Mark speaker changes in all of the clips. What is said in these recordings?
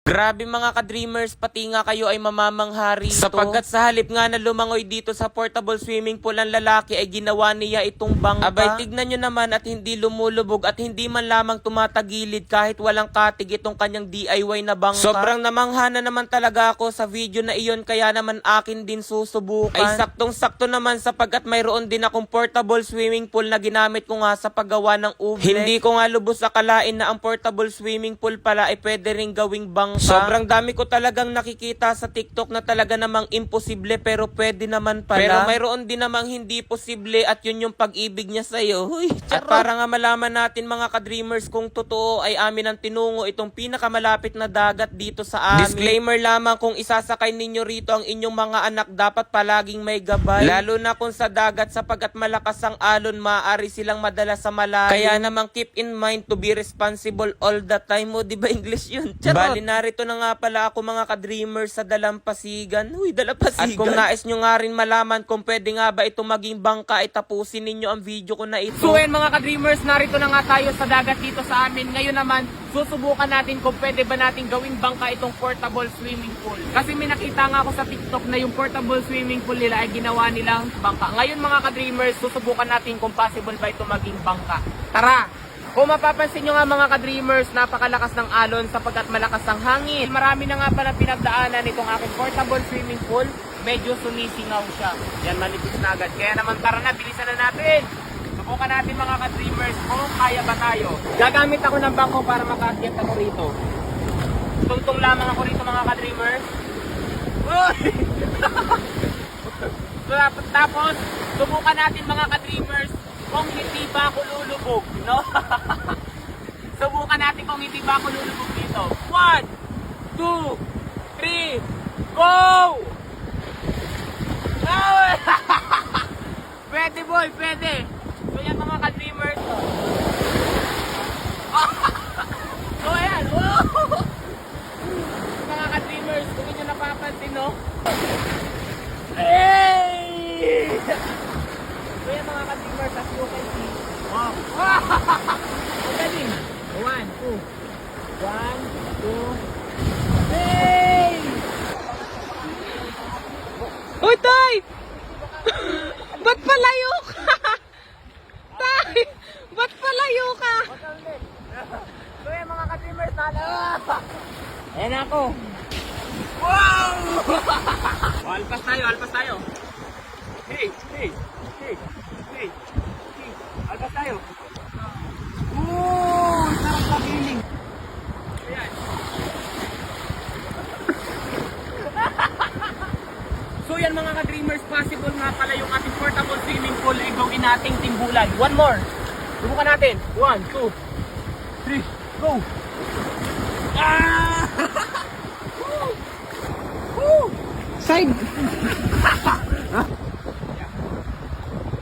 Speaker 1: Grabe mga ka-dreamers, pati nga kayo ay mamamangha rito. Sapagkat sa halip nga na lumangoy dito sa portable swimming pool ang lalaki ay ginawa niya itong bangka. Abay, tignan nyo naman at hindi lumulubog at hindi man lamang tumatagilid kahit walang katig itong kanyang DIY na bangka. Sobrang namangha na naman talaga ako sa video na iyon kaya naman akin din susubukan. Ay saktong-sakto naman sapagkat mayroon din akong portable swimming pool na ginamit ko nga sa paggawa ng uble. Hindi ko nga lubos akalain na ang portable swimming pool pala ay pwede ring gawing bangka. Sobrang dami ko talagang nakikita sa TikTok na talaga namang imposible pero pwede naman pala. Pero mayroon din namang hindi posible at yun yung pag-ibig niya sa'yo. Huy, at para nga malaman natin mga ka-dreamers kung totoo ay amin ang tinungo itong pinakamalapit na dagat dito sa amin. Disclaimer lamang, kung isasakay ninyo rito ang inyong mga anak dapat palaging may gabay. Lalo na kung sa dagat sapagkat malakas ang alon, maaari silang madala sa malalim. Kaya namang keep in mind to be responsible all the time. O diba English yun? Charot! Narito na nga pala ako mga ka-dreamers sa Dalampasigan. Uy, Dalampasigan. At kung nais nyo nga rin malaman kung pwede nga ba ito maging bangka, ay tapusin ninyo ang video ko na ito.
Speaker 2: So yan mga ka-dreamers, narito na nga tayo sa dagat dito sa amin. Ngayon naman, susubukan natin kung pwede ba natin gawing bangka itong portable swimming pool. Kasi may nakita nga ako sa TikTok na yung portable swimming pool nila ay ginawa nilang bangka. Ngayon mga ka-dreamers, susubukan natin kung possible ba ito maging bangka. Tara! Kung mapapansin nyo nga mga ka-dreamers, napakalakas ng alon sapagkat malakas ang hangin. Marami na nga pala pinagdaanan itong aking portable swimming pool. Medyo sumisingaw siya. Yan, manipis na agad. Kaya naman tara na, bilisan na natin. Subukan natin mga ka-dreamers kung kaya ba tayo. Gagamit ako ng bangko para makaakyat ako rito. Tungtong lamang ako rito mga ka-dreamers. Tapos, subukan natin mga ka-dreamers kung hindi ba ako lulubog, no? Subukan natin kung hindi ba ako lulubog dito. 1, 2, 3, go! Oh! Pwede boy, pwede. So yan mga ka-dreamers. So ayan, wow! Mga ka-dreamers, kung inyo napapansin, no? Hey! So yan mga ka-dreamers, as you can see. Wow! Magaling! 1, 2. 1, 2. Hey!
Speaker 1: Uy, Tay! Ba't palayo ka? Tay! Ba't palayo ka?
Speaker 2: So yan mga ka-dreamers, ayan ako. Wow! Alpas tayo, alpas tayo. Hey, hey, hey, hey, hey. Alpas tayo. Ooh, sarap na feeling. Ayan. So yan mga ka-dreamers, possible nga pala yung ating portable swimming pool ay gawin nating timbulan. One more. Subukan natin. 1, 2, 3, go! Ah! Woo! Woo!
Speaker 1: Side!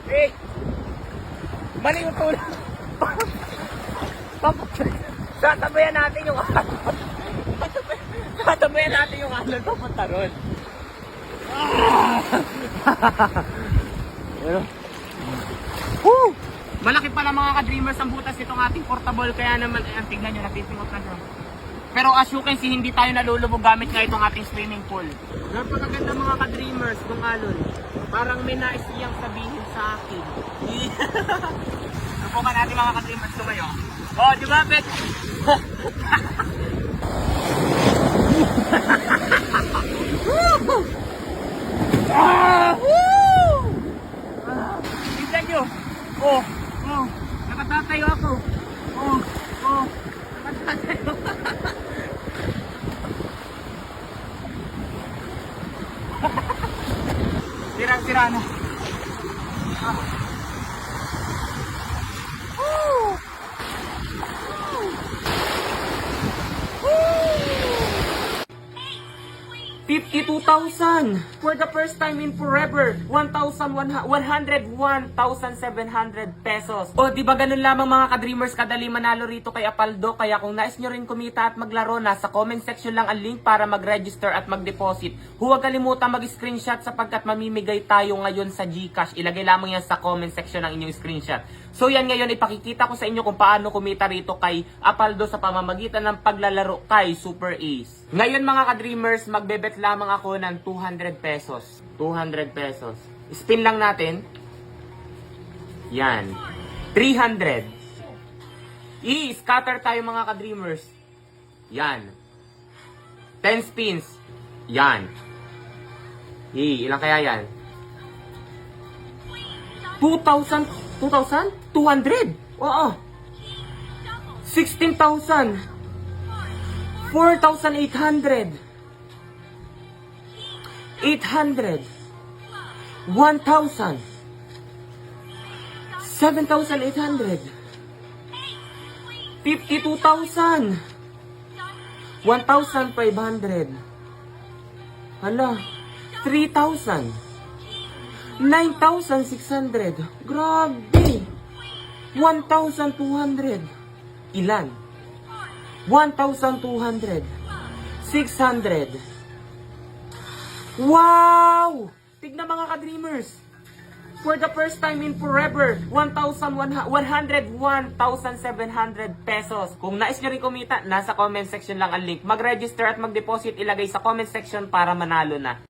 Speaker 2: Hey! Mali yung tulad. Tatabayan natin yung alon. Tatabayan natin yung alon papunta ron. Woo! Malaki pala mga ka-dreamers ang butas nitong ating portable kaya naman, ayan, tignan nyo, natitingot na siya. Pero as you can see, hindi tayo nalulubog gamit nga itong ating swimming pool. Napakaganda mga ka-dreamers itong alon. Parang may nais siyang sabihin sa akin. Subukan natin mga ka-dreamers tumayo. Oh, di ba, Bet? Tignan nyo. Oh, oh, nakatatayo ako. Oh, oh, nakatatayo. Sirang-sira na.
Speaker 1: 52,000 for the first time in forever. 101,700 pesos. O di ba ganun lamang mga ka-dreamers kadali manalo rito kay Apaldo? Kaya kung nais nyo rin kumita at maglaro, nasa comment section lang ang link para mag-register at mag-deposit. Huwag kalimutan mag-screenshot sapagkat mamimigay tayo ngayon sa GCash. Ilagay lamang yan sa comment section ng inyong screenshot. So yan ngayon, ipakikita ko sa inyo kung paano kumita rito kay Apaldo sa pamamagitan ng paglalaro kay Super Ace. Ngayon mga ka-dreamers, magbebet lamang ako ng 200 pesos. 200 pesos. Spin lang natin. Yan. 300. I-scatter tayo mga ka-dreamers. Yan. 10 spins. Yan. Ilan kaya yan? 2,000? 200? Oo. 16,000. 4,800. 800. 1,000. 7,800. 52,000. 1,500. Hala. 3,000. 9,600. Grabe. 1,200. Ilan? 1,200. 600. Wow! Tignan mga ka-dreamers. For the first time in forever, 1,700 pesos. Kung nais nyo rin kumita, nasa comment section lang ang link. Mag-register at mag-deposit, ilagay sa comment section para manalo na.